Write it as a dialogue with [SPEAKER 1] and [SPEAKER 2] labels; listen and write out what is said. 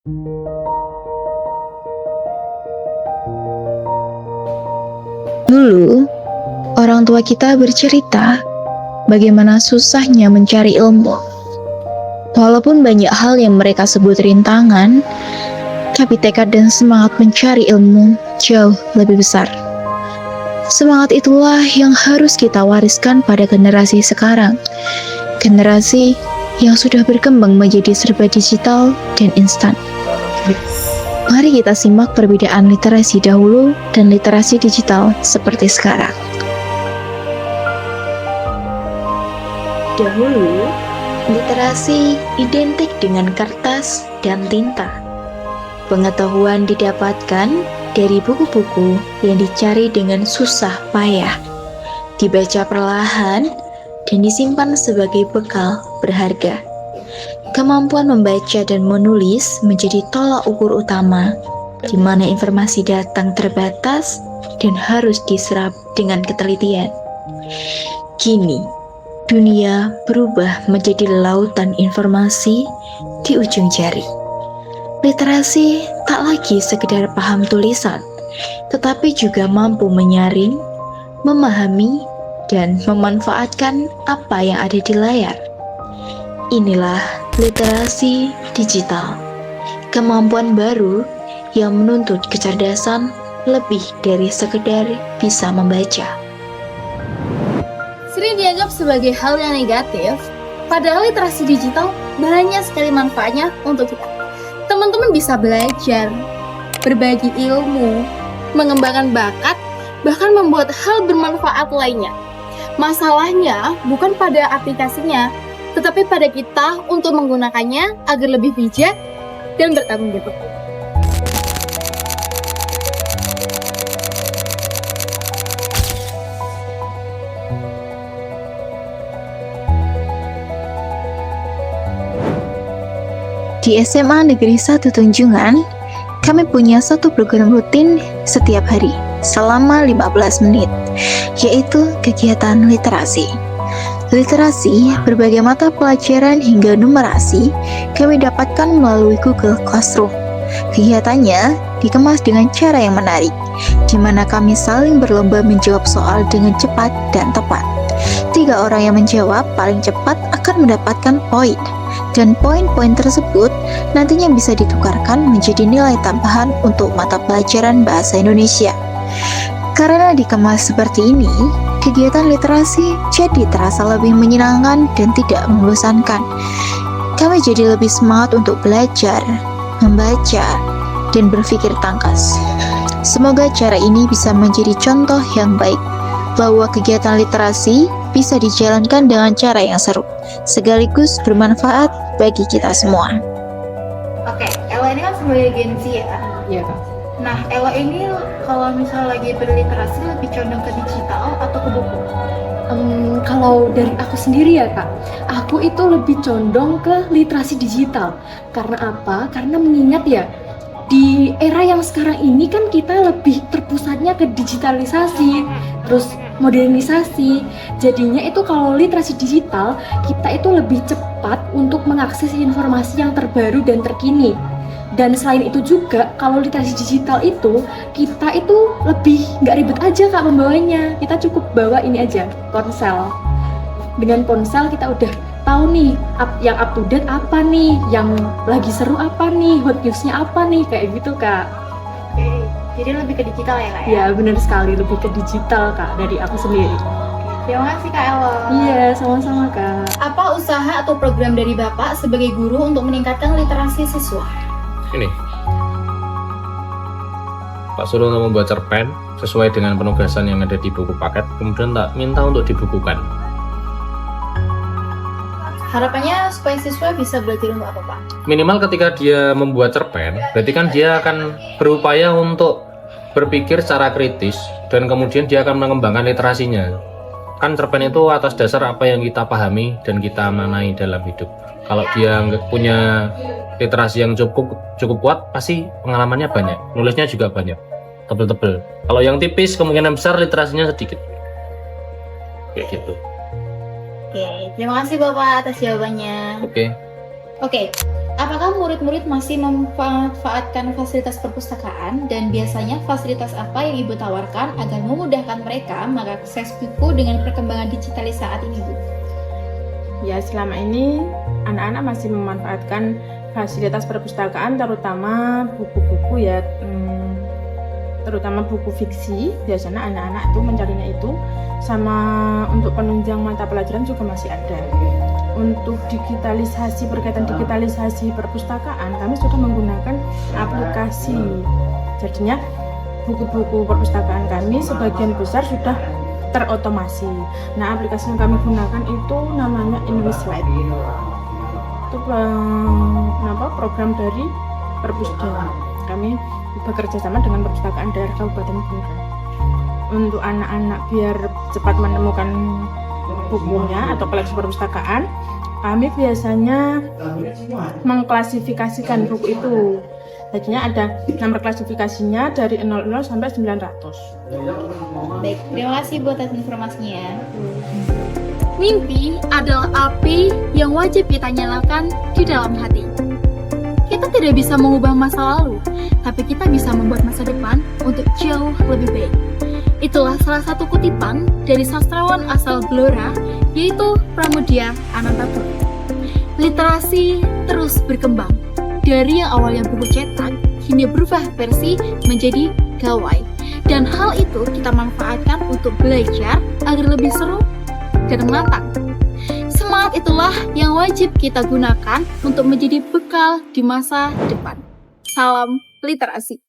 [SPEAKER 1] Dulu, orang tua kita bercerita bagaimana susahnya mencari ilmu. Walaupun banyak hal yang mereka sebut rintangan, tapi tekad dan semangat mencari ilmu jauh lebih besar. Semangat itulah yang harus kita wariskan pada generasi sekarang. Generasi yang sudah berkembang menjadi serba digital dan instan. Mari kita simak perbedaan literasi dahulu dan literasi digital seperti sekarang. Dahulu, literasi identik dengan kertas dan tinta. Pengetahuan didapatkan dari buku-buku yang dicari dengan susah payah, dibaca perlahan, dan disimpan sebagai bekal berharga. Kemampuan membaca dan menulis menjadi tolak ukur utama, di mana informasi datang terbatas dan harus diserap dengan ketelitian. Kini, dunia berubah menjadi lautan informasi di ujung jari. Literasi tak lagi sekedar paham tulisan, tetapi juga mampu menyaring, memahami, dan memanfaatkan apa yang ada di layar. Inilah literasi digital, kemampuan baru yang menuntut kecerdasan lebih dari sekedar bisa membaca.
[SPEAKER 2] Sering dianggap sebagai hal yang negatif, padahal literasi digital banyak sekali manfaatnya untuk kita. Teman-teman bisa belajar, berbagi ilmu, mengembangkan bakat, bahkan membuat hal bermanfaat lainnya. Masalahnya bukan pada aplikasinya, tetapi pada kita untuk menggunakannya agar lebih bijak dan bertanggung jawab.
[SPEAKER 1] Di SMA Negeri 1 Tunjungan, kami punya satu program rutin setiap hari selama 15 menit, yaitu kegiatan literasi. Literasi, berbagai mata pelajaran hingga numerasi, kami dapatkan melalui Google Classroom. Kegiatannya dikemas dengan cara yang menarik, di mana kami saling berlomba menjawab soal dengan cepat dan tepat. 3 orang yang menjawab paling cepat akan mendapatkan poin, dan poin-poin tersebut nantinya bisa ditukarkan menjadi nilai tambahan untuk mata pelajaran bahasa Indonesia. Karena dikemas seperti ini, kegiatan literasi jadi terasa lebih menyenangkan dan tidak membosankan. Kami jadi lebih semangat untuk belajar, membaca, dan berpikir tangkas. Semoga cara ini bisa menjadi contoh yang baik, bahwa kegiatan literasi bisa dijalankan dengan cara yang seru, sekaligus bermanfaat bagi kita semua.
[SPEAKER 3] Oke, Ella ini kan sebagai Gen Z ya?
[SPEAKER 4] Iya, Kak.
[SPEAKER 3] Nah, Ella ini kalau misalnya lagi berliterasi lebih condong ke digital atau ke buku?
[SPEAKER 4] Kalau dari aku sendiri ya Kak, aku itu lebih condong ke literasi digital. Karena apa? Karena mengingat ya, di era yang sekarang ini kan kita lebih terpusatnya ke digitalisasi, terus modernisasi. Jadinya itu kalau literasi digital, kita itu lebih cepat untuk mengakses informasi yang terbaru dan terkini. Dan selain itu juga, kalau literasi digital itu, kita itu lebih nggak ribet aja Kak membawanya. Kita cukup bawa ini aja, ponsel. Dengan ponsel kita udah tahu nih, yang up to date apa nih, yang lagi seru apa nih, hot news-nya apa nih, kayak gitu Kak.
[SPEAKER 3] Oke, jadi lebih ke digital ya Kak ya?
[SPEAKER 4] Ya benar sekali, lebih ke digital Kak, dari aku sendiri.
[SPEAKER 3] Terima kasih Kak Ella.
[SPEAKER 4] Iya, sama-sama Kak.
[SPEAKER 3] Apa usaha atau program dari Bapak sebagai guru untuk meningkatkan literasi siswa?
[SPEAKER 5] Ini Pak suruh untuk membuat cerpen sesuai dengan penugasan yang ada di buku paket, kemudian tak minta untuk dibukukan.
[SPEAKER 3] Harapannya supaya siswa bisa belajar untuk apa Pak?
[SPEAKER 5] Minimal ketika dia membuat cerpen, berarti kan dia akan berupaya untuk berpikir secara kritis dan kemudian dia akan mengembangkan literasinya. Kan cerpen itu atas dasar apa yang kita pahami dan kita manai dalam hidup. Kalau dia punya literasi yang cukup kuat, pasti pengalamannya banyak, nulisnya juga banyak, tebel-tebel. Kalau yang tipis, kemungkinan besar literasinya sedikit. Kayak gitu.
[SPEAKER 3] Oke, terima kasih Bapak atas jawabannya.
[SPEAKER 5] Oke.
[SPEAKER 2] Oke, apakah murid-murid masih memanfaatkan fasilitas perpustakaan dan biasanya fasilitas apa yang Ibu tawarkan agar memudahkan mereka mengakses buku dengan perkembangan digital saat ini, Bu?
[SPEAKER 6] Ya, selama ini anak-anak masih memanfaatkan fasilitas perpustakaan, terutama buku-buku ya, terutama buku fiksi. Biasanya anak-anak itu mencarinya itu, sama untuk penunjang mata pelajaran juga masih ada. Untuk digitalisasi, berkaitan digitalisasi perpustakaan, kami sudah menggunakan aplikasi. Jadinya buku-buku perpustakaan kami sebagian besar sudah terotomasi. Nah, aplikasi yang kami gunakan itu namanya InWisLite. Itu program dari Perpusda. Kami bekerja sama dengan perpustakaan daerah Kabupaten Blora. Untuk anak-anak biar cepat menemukan bukunya atau koleksi perpustakaan, kami biasanya mengklasifikasikan buku itu. Jadinya ada nomor klasifikasinya dari 00 sampai 900.
[SPEAKER 2] Baik, terima kasih buat atas informasinya. Mimpi adalah api yang wajib kita nyalakan di dalam hati. Kita tidak bisa mengubah masa lalu, tapi kita bisa membuat masa depan untuk jauh lebih baik. Itulah salah satu kutipan dari sastrawan asal Blora, yaitu Pramudia Anantatur. Literasi terus berkembang. Dari yang awalnya buku cetak, kini berubah versi menjadi gawai. Dan hal itu kita manfaatkan untuk belajar agar lebih seru dan menantang. Semangat itulah yang wajib kita gunakan untuk menjadi bekal di masa depan. Salam literasi.